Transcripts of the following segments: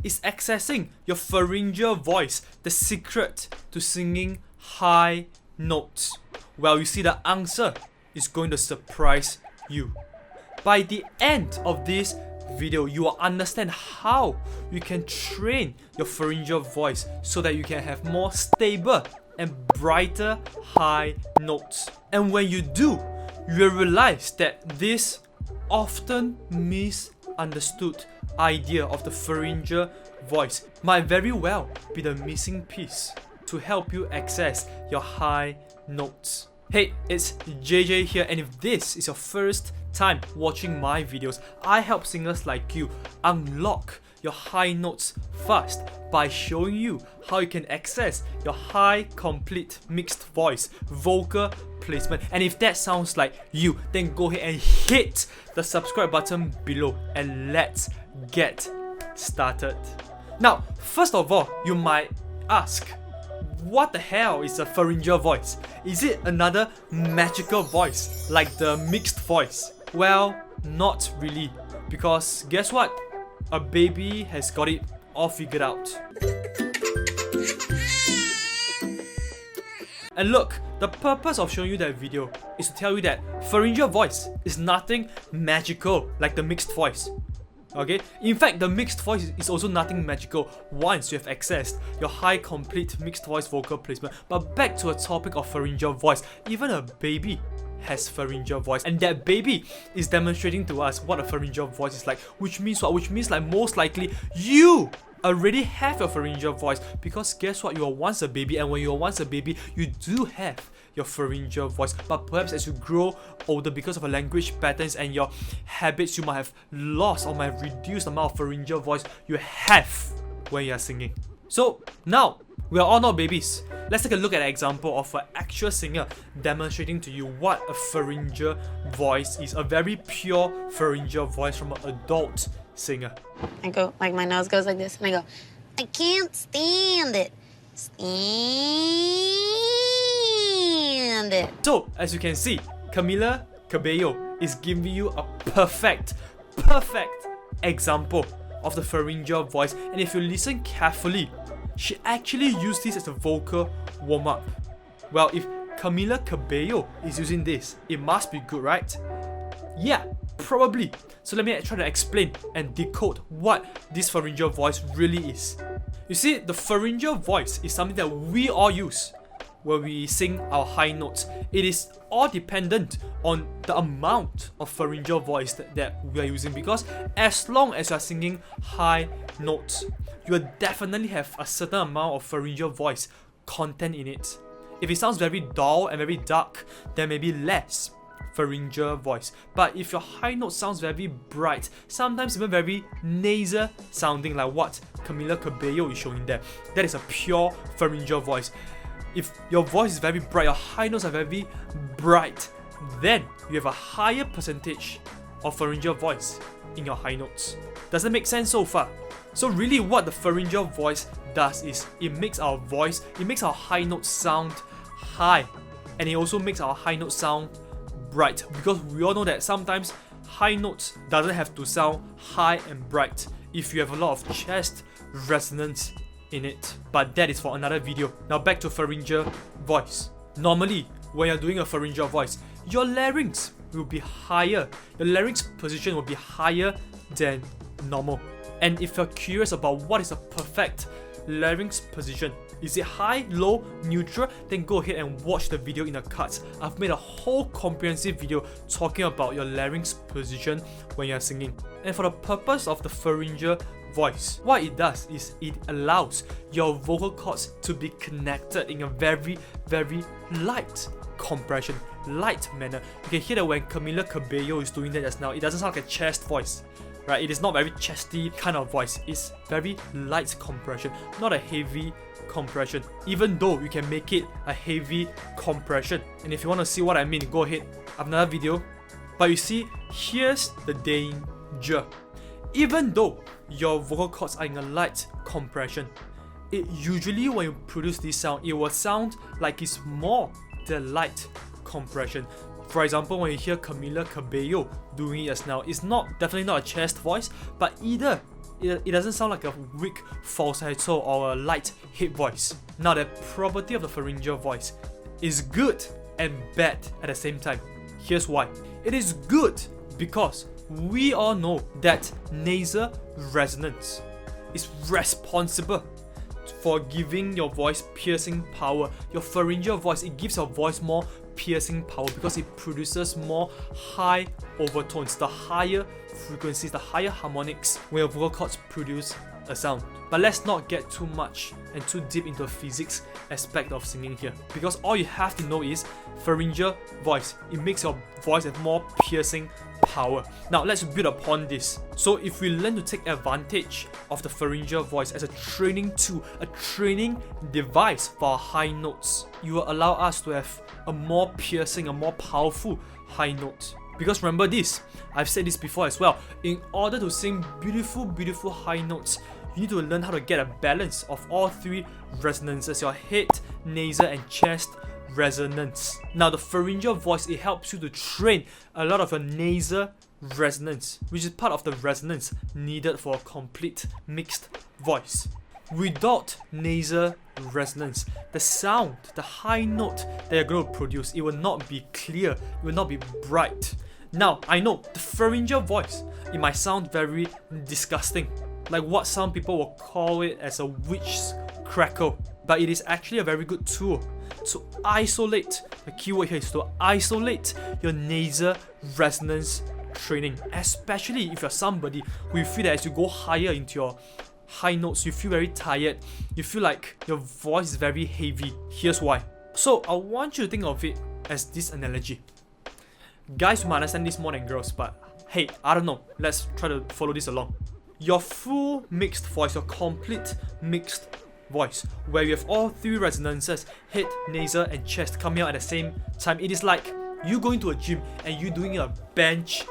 is accessing your pharyngeal voice, the secret to singing high notes? Well, you see, the answer is going to surprise you. By the end of this video, you will understand how you can train your pharyngeal voice so that you can have more stable and brighter high notes. And when you do, you will realize that this often misunderstood idea of the pharyngeal voice might very well be the missing piece to help you access your high notes. Hey, it's JJ here, and if this is your first time watching my videos, I help singers like you unlock your high notes fast by showing you how you can access your high complete mixed voice vocal placement. And if that sounds like you, then go ahead and hit the subscribe button below and let's get started. Now, first of all, you might ask, what the hell is a pharyngeal voice? Is it another magical voice like the mixed voice? Well, not really, because guess what? A baby has got it all figured out. And look, the purpose of showing you that video is to tell you that pharyngeal voice is nothing magical like the mixed voice. Okay? In fact, the mixed voice is also nothing magical once you have accessed your high complete mixed voice vocal placement. But back to a topic of pharyngeal voice, even a baby has pharyngeal voice, and that baby is demonstrating to us what a pharyngeal voice is like, which means what? Which means like most likely you already have your pharyngeal voice, because guess what? You were once a baby, and when you were once a baby, you do have your pharyngeal voice. But perhaps as you grow older, because of your language patterns and your habits, you might have lost or might have reduced the amount of pharyngeal voice you have when you are singing. So now, we are all not babies. Let's take a look at an example of an actual singer demonstrating to you what a pharyngeal voice is, a very pure pharyngeal voice from an adult singer. I go, like my nose goes like this, and I go, I can't stand it. Stand it. So, as you can see, Camila Cabello is giving you a perfect example of the pharyngeal voice. And if you listen carefully, she actually used this as a vocal warm-up. Well, if Camila Cabello is using this, it must be good, right? Yeah, probably. So let me try to explain and decode what this pharyngeal voice really is. You see, the pharyngeal voice is something that we all use when we sing our high notes. It is all dependent on the amount of pharyngeal voice that we are using, because as long as you are singing high notes, you will definitely have a certain amount of pharyngeal voice content in it. If it sounds very dull and very dark, then maybe less pharyngeal voice. But if your high note sounds very bright, sometimes even very nasal sounding, like what Camila Cabello is showing there, that is a pure pharyngeal voice. If your voice is very bright, your high notes are very bright, then you have a higher percentage of pharyngeal voice in your high notes. Does that make sense so far? So really what the pharyngeal voice does is it makes our voice, it makes our high notes sound high, and it also makes our high notes sound bright, because we all know that sometimes high notes doesn't have to sound high and bright if you have a lot of chest resonance in it. But that is for another video. Now back to pharyngeal voice. Normally, when you're doing a pharyngeal voice, your larynx will be higher. Your larynx position will be higher than normal. And if you're curious about what is a perfect larynx position, is it high, low, neutral, then go ahead and watch the video in the cards. I've made a whole comprehensive video talking about your larynx position when you're singing. And for the purpose of the pharyngeal voice, what it does is it allows your vocal cords to be connected in a very light compression, light manner. You can hear that when Camila Cabello is doing that just now, it doesn't sound like a chest voice, right? It is not very chesty kind of voice. It's very light compression, not a heavy compression, even though you can make it a heavy compression. And if you want to see what I mean, go ahead, I have another video. But you see, here's the danger. Even though your vocal cords are in a light compression, it usually, when you produce this sound, it will sound like it's more than light compression. For example, when you hear Camila Cabello doing it just now, it's definitely not a chest voice, but either it doesn't sound like a weak falsetto or a light hip voice. Now, the property of the pharyngeal voice is good and bad at the same time. Here's why. It is good because we all know that nasal resonance is responsible for giving your voice piercing power. Your pharyngeal voice, it gives your voice more piercing power because it produces more high overtones, the higher frequencies, the higher harmonics when your vocal cords produce a sound. But let's not get too much and too deep into the physics aspect of singing here, because all you have to know is pharyngeal voice, it makes your voice have more piercing power. Now let's build upon this. So if we learn to take advantage of the pharyngeal voice as a training tool, a training device for our high notes, you will allow us to have a more piercing, a more powerful high note. Because remember this, I've said this before as well, in order to sing beautiful, beautiful high notes, you need to learn how to get a balance of all three resonances, your head, nasal and chest resonance. Now the pharyngeal voice, it helps you to train a lot of your nasal resonance, which is part of the resonance needed for a complete mixed voice. Without nasal resonance, the sound, the high note that you're going to produce, it will not be clear, it will not be bright. Now, I know the pharyngeal voice, it might sound very disgusting, like what some people will call it as a witch's crackle, but it is actually a very good tool to isolate, the keyword here is to isolate your nasal resonance training, especially if you're somebody who you feel that as you go higher into your high notes, you feel very tired, you feel like your voice is very heavy. Here's why. So I want you to think of it as this analogy. Guys might understand this more than girls, but hey, I don't know, let's try to follow this along. Your full mixed voice, your complete mixed voice, where you have all three resonances, head, nasal and chest coming out at the same time, it is like you going to a gym and you doing a bench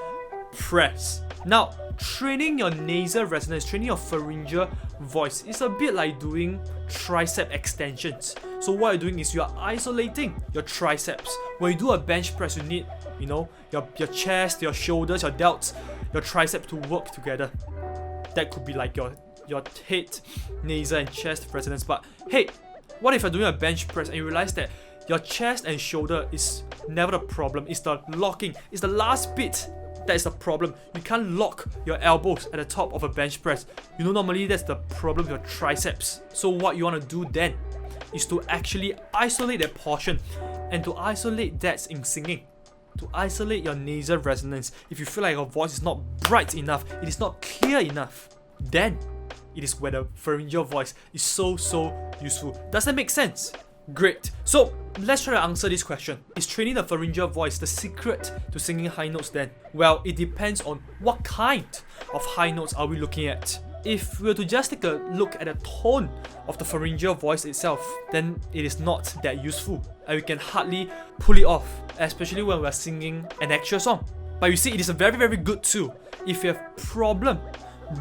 press. Now, training your nasal resonance, training your pharyngeal voice is a bit like doing tricep extensions. So what you're doing is you are isolating your triceps. When you do a bench press, you need, your chest, your shoulders, your delts, your triceps to work together. That could be like your head, nasal and chest resonance. But hey, what if you're doing a bench press and you realize that your chest and shoulder is never the problem, it's the locking, it's the last bit that is the problem. You can't lock your elbows at the top of a bench press. Normally that's the problem with your triceps. So what you want to do then is to actually isolate that portion, and to isolate that in singing, to isolate your nasal resonance. If you feel like your voice is not bright enough, it is not clear enough, then it is where the pharyngeal voice is so useful. Does that make sense? Great. So let's try to answer this question. Is training the pharyngeal voice the secret to singing high notes then? Well, it depends on what kind of high notes are we looking at. If we were to just take a look at the tone of the pharyngeal voice itself, then it is not that useful and we can hardly pull it off, especially when we are singing an actual song. But you see, it is a very good tool if you have problem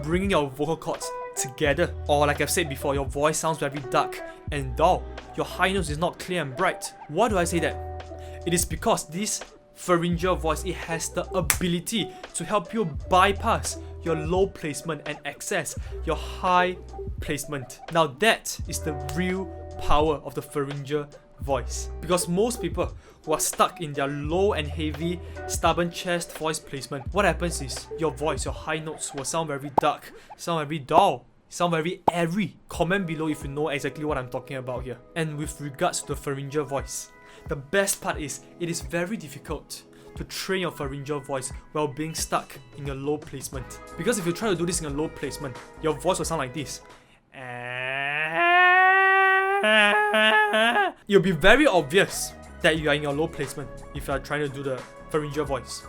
bringing your vocal cords together, or like I've said before, your voice sounds very dark and dull, your high notes is not clear and bright. Why do I say that? It is because this pharyngeal voice, it has the ability to help you bypass your low placement and access your high placement. Now that is the real power of the pharyngeal voice, because most people who are stuck in their low and heavy stubborn chest voice placement, what happens is your voice, your high notes will sound very dark, sound very dull, sound very airy. Comment below if you know exactly what I'm talking about here. And with regards to the pharyngeal voice, the best part is it is very difficult to train your pharyngeal voice while being stuck in your low placement. Because if you try to do this in a low placement, your voice will sound like this. It'll be very obvious that you are in your low placement if you are trying to do the pharyngeal voice.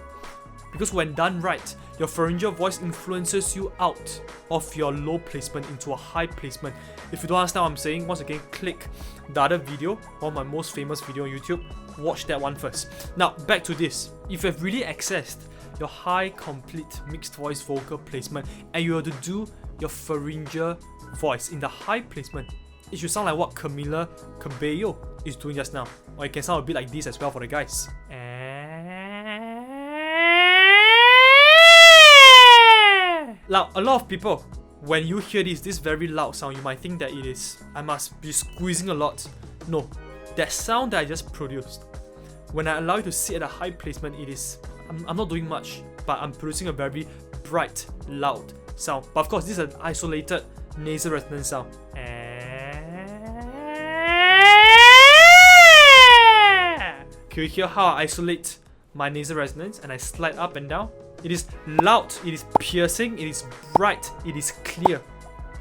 Because when done right, your pharyngeal voice influences you out of your low placement into a high placement. If you don't understand what I'm saying, once again, click the other video, one of my most famous video on YouTube. Watch that one first. Now, back to this. If you have really accessed your high, complete, mixed voice vocal placement, and you were to do your pharyngeal voice in the high placement, it should sound like what Camila Cabello is doing just now. Or it can sound a bit like this as well for the guys. Now, a lot of people When you hear this very loud sound, you might think that I must be squeezing a lot. No, that sound that I just produced, when I allow you to sit at a high placement, I'm not doing much, but I'm producing a very bright, loud sound. But of course, this is an isolated nasal resonance sound. Can you hear how I isolate my nasal resonance and I slide up and down? It is loud, it is piercing, it is bright, it is clear,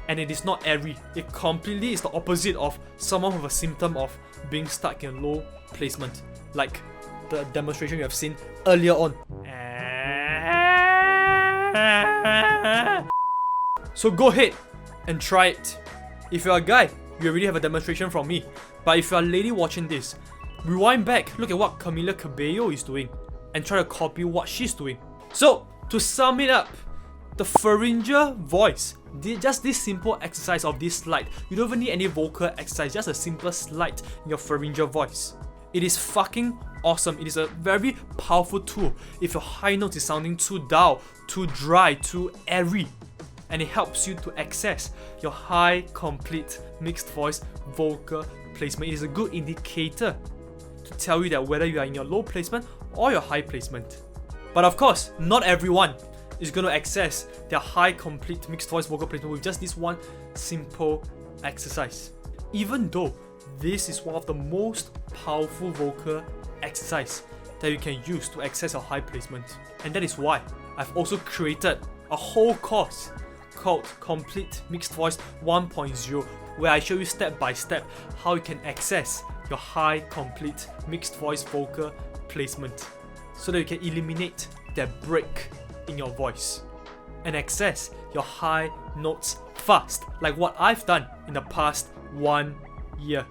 and it is not airy. It completely is the opposite of someone with a symptom of being stuck in a low placement, like the demonstration you have seen earlier on. So go ahead and try it. If you're a guy, you already have a demonstration from me. But if you're a lady watching this, rewind back, look at what Camila Cabello is doing, and try to copy what she's doing. So, to sum it up, the pharyngeal voice, just this simple exercise of this slide, you don't even need any vocal exercise, just a simple slide in your pharyngeal voice. It is fucking awesome. It is a very powerful tool if your high note is sounding too dull, too dry, too airy. And it helps you to access your high, complete, mixed voice vocal placement. It is a good indicator to tell you that whether you are in your low placement or your high placement. But of course, not everyone is going to access their high, complete, mixed voice vocal placement with just this one simple exercise. Even though this is one of the most powerful vocal exercise that you can use to access your high placement. And that is why I've also created a whole course called Complete Mixed Voice 1.0, where I show you step by step how you can access your high, complete, mixed voice vocal placement, so that you can eliminate that break in your voice and access your high notes fast, like what I've done in the past 1 year.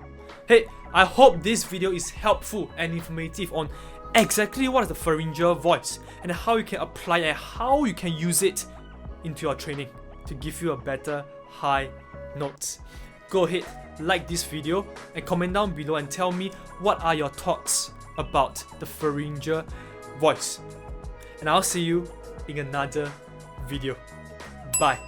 Hey, I hope this video is helpful and informative on exactly what is the pharyngeal voice and how you can apply it and how you can use it into your training to give you a better high notes. Go ahead, like this video and comment down below and tell me what are your thoughts about the pharyngeal voice. And I'll see you in another video. Bye.